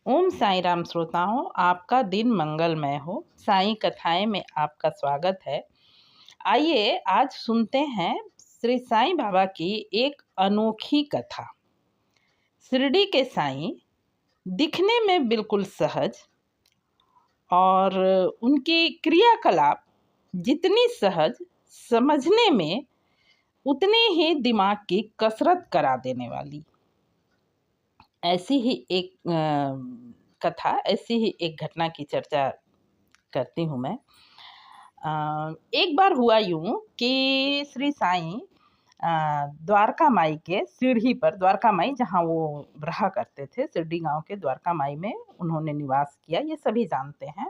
ओम साईं राम श्रोताओं, आपका दिन मंगलमय हो। साईं कथाएं में आपका स्वागत है। आइए आज सुनते हैं श्री साईं बाबा की एक अनोखी कथा। शिरडी के साईं दिखने में बिल्कुल सहज और उनकी क्रियाकलाप जितनी सहज, समझने में उतनी ही दिमाग की कसरत करा देने वाली। ऐसी ही एक कथा, ऐसी ही एक घटना की चर्चा करती हूँ मैं। एक बार हुआ यूं कि श्री साईं द्वारका माई के सीढ़ी पर, द्वारका माई जहाँ वो रहा करते थे, शिरडी गांव के द्वारका माई में उन्होंने निवास किया, ये सभी जानते हैं।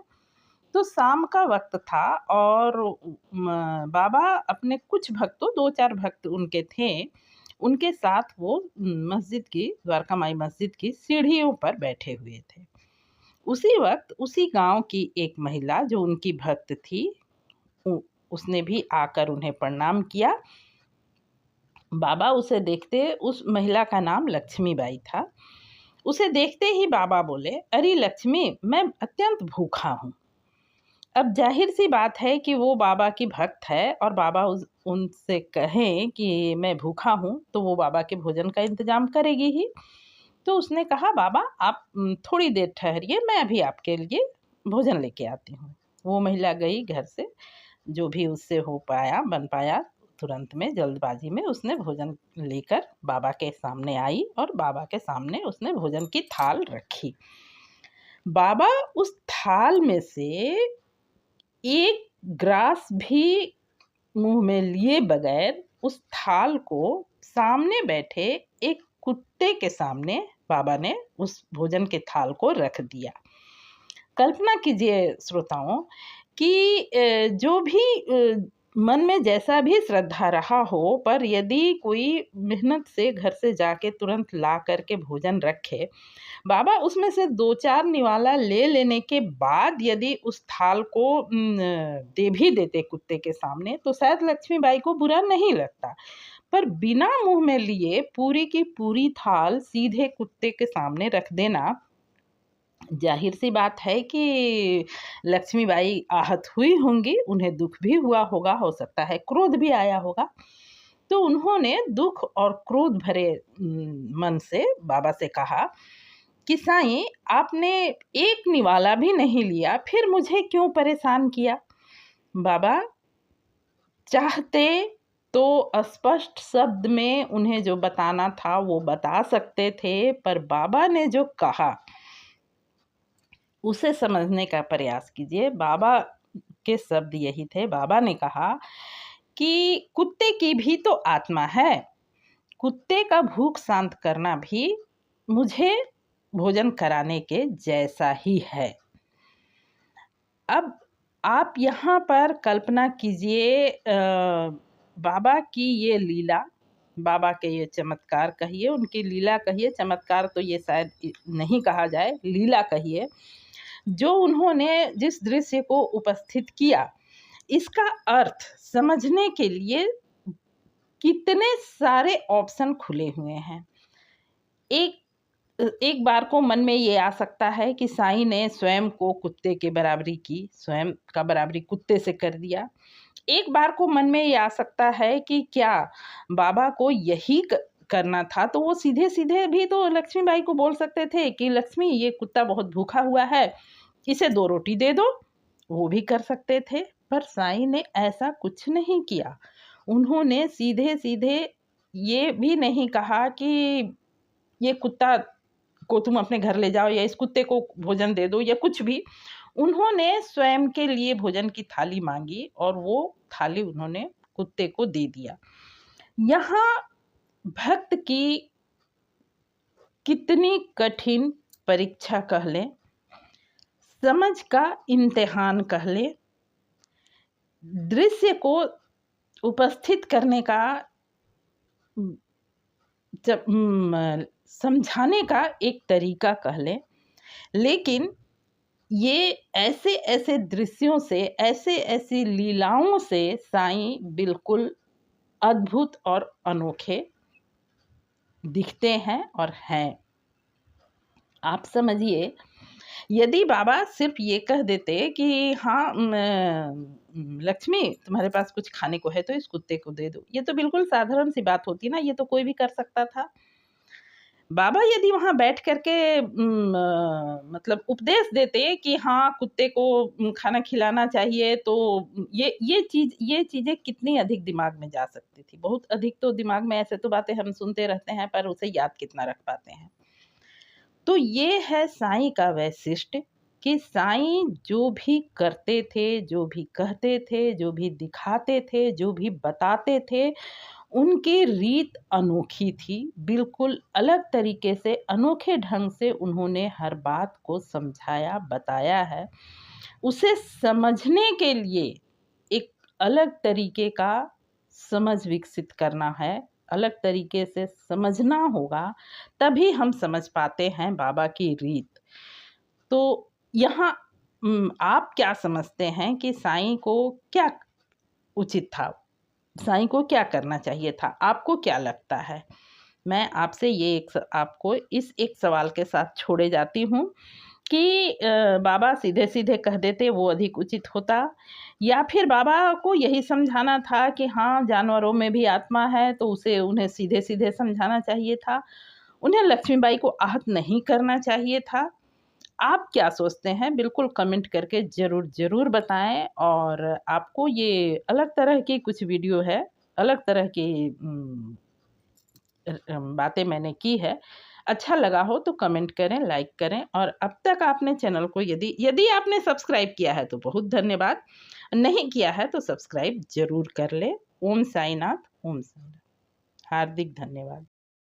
तो शाम का वक्त था और बाबा अपने कुछ भक्तों, 2-4 भक्त उनके थे, उनके साथ वो मस्जिद की, द्वारका माई मस्जिद की सीढ़ियों पर बैठे हुए थे। उसी वक्त उसी गांव की एक महिला जो उनकी भक्त थी, उसने भी आकर उन्हें प्रणाम किया। बाबा उसे देखते, उस महिला का नाम लक्ष्मीबाई था। उसे देखते ही बाबा बोले, अरे लक्ष्मी, मैं अत्यंत भूखा हूँ। अब जाहिर सी बात है कि वो बाबा की भक्त है और बाबा उनसे कहें कि मैं भूखा हूँ तो वो बाबा के भोजन का इंतजाम करेगी ही। तो उसने कहा, बाबा आप थोड़ी देर ठहरिए, मैं अभी आपके लिए भोजन लेके आती हूँ। वो महिला गई घर से, जो भी उससे हो पाया, बन पाया, तुरंत में जल्दबाजी में उसने भोजन लेकर बाबा के सामने आई और बाबा के सामने उसने भोजन की थाल रखी। बाबा उस थाल में से एक ग्रास भी मुंह में लिए बगैर उस थाल को सामने बैठे एक कुत्ते के सामने बाबा ने उस भोजन के थाल को रख दिया। कल्पना कीजिए श्रोताओं कि जो भी मन में जैसा भी श्रद्धा रहा हो, पर यदि कोई मेहनत से घर से जाके तुरंत ला करके भोजन रखे, बाबा उसमें से 2-4 निवाला ले लेने के बाद यदि उस थाल को दे भी देते कुत्ते के सामने, तो शायद लक्ष्मीबाई को बुरा नहीं लगता। पर बिना मुंह में लिए पूरी की पूरी थाल सीधे कुत्ते के सामने रख देना, जाहिर सी बात है कि लक्ष्मीबाई आहत हुई होंगी, उन्हें दुख भी हुआ होगा, हो सकता है क्रोध भी आया होगा। तो उन्होंने दुख और क्रोध भरे मन से बाबा से कहा कि साईं, आपने एक निवाला भी नहीं लिया, फिर मुझे क्यों परेशान किया? बाबा चाहते तो स्पष्ट शब्द में उन्हें जो बताना था वो बता सकते थे, पर बाबा ने जो कहा उसे समझने का प्रयास कीजिए। बाबा के शब्द यही थे। बाबा ने कहा कि कुत्ते की भी तो आत्मा है, कुत्ते का भूख शांत करना भी मुझे भोजन कराने के जैसा ही है। अब आप यहाँ पर कल्पना कीजिए, बाबा की ये लीला, बाबा के ये चमत्कार कहिए, उनकी लीला कहिए, चमत्कार तो ये शायद नहीं कहा जाए, लीला कहिए, जो उन्होंने जिस दृश्य को उपस्थित किया, इसका अर्थ समझने के लिए कितने सारे ऑप्शन खुले हुए हैं। एक बार को मन में ये आ सकता है कि साईं ने स्वयं को कुत्ते के बराबरी की, स्वयं का बराबरी कुत्ते से कर दिया। एक बार को मन में ये आ सकता है कि क्या बाबा को यही करना था, तो वो सीधे सीधे भी तो लक्ष्मीबाई को बोल सकते थे कि लक्ष्मी, ये कुत्ता बहुत भूखा हुआ है, इसे 2 रोटी दे दो, वो भी कर सकते थे। पर साईं ने ऐसा कुछ नहीं किया। उन्होंने सीधे सीधे ये भी नहीं कहा कि ये कुत्ता को तुम अपने घर ले जाओ या इस कुत्ते को भोजन दे दो या कुछ भी। उन्होंने स्वयं के लिए भोजन की थाली मांगी और वो थाली उन्होंने कुत्ते को दे दिया। यहाँ भक्त की कितनी कठिन परीक्षा कह लें, समझ का इम्तिहान कह लें, दृश्य को उपस्थित करने का, समझाने का एक तरीका कह लें। लेकिन ये ऐसे ऐसे दृश्यों से, ऐसे ऐसी लीलाओं से साईं बिल्कुल अद्भुत और अनोखे दिखते हैं और हैं। आप समझिए यदि बाबा सिर्फ ये कह देते कि हाँ लक्ष्मी तुम्हारे पास कुछ खाने को है तो इस कुत्ते को दे दो, ये तो बिल्कुल साधारण सी बात होती ना, ये तो कोई भी कर सकता था। बाबा यदि वहाँ बैठ करके मतलब उपदेश देते कि हाँ कुत्ते को खाना खिलाना चाहिए, तो ये चीज़ें कितनी अधिक दिमाग में जा सकती थी। बहुत अधिक तो दिमाग में, ऐसे तो बातें हम सुनते रहते हैं पर उसे याद कितना रख पाते हैं। तो ये है साईं का वैशिष्ट कि साईं जो भी करते थे, जो भी कहते थे, जो भी दिखाते थे, जो भी बताते थे, उनकी रीत अनोखी थी। बिल्कुल अलग तरीके से, अनोखे ढंग से उन्होंने हर बात को समझाया, बताया है। उसे समझने के लिए एक अलग तरीके का समझ विकसित करना है, अलग तरीके से समझना होगा, तभी हम समझ पाते हैं बाबा की रीत। तो यहाँ आप क्या समझते हैं कि साईं को क्या उचित था? साईं को क्या करना चाहिए था? आपको क्या लगता है? मैं आपसे ये आपको इस एक सवाल के साथ छोड़े जाती हूँ कि बाबा सीधे-सीधे कह देते वो अधिक उचित होता, या फिर बाबा को यही समझाना था कि हाँ, जानवरों में भी आत्मा है, तो उसे उन्हें सीधे-सीधे समझाना चाहिए था। उन्हें लक्ष्मीबाई को आहत नहीं करना चाहिए था। आप क्या सोचते हैं? बिल्कुल कमेंट करके ज़रूर बताएँ, और आपको ये अलग तरह की कुछ वीडियो है, अलग तरह की बातें मैंने की है। अच्छा लगा हो तो कमेंट करें, लाइक करें, और अब तक आपने चैनल को यदि आपने सब्सक्राइब किया है तो बहुत धन्यवाद। नहीं किया है तो सब्सक्राइब ज़रूर कर लें। ओम साईनाथ, ओम साईनाथ। हार्दिक धन्यवाद।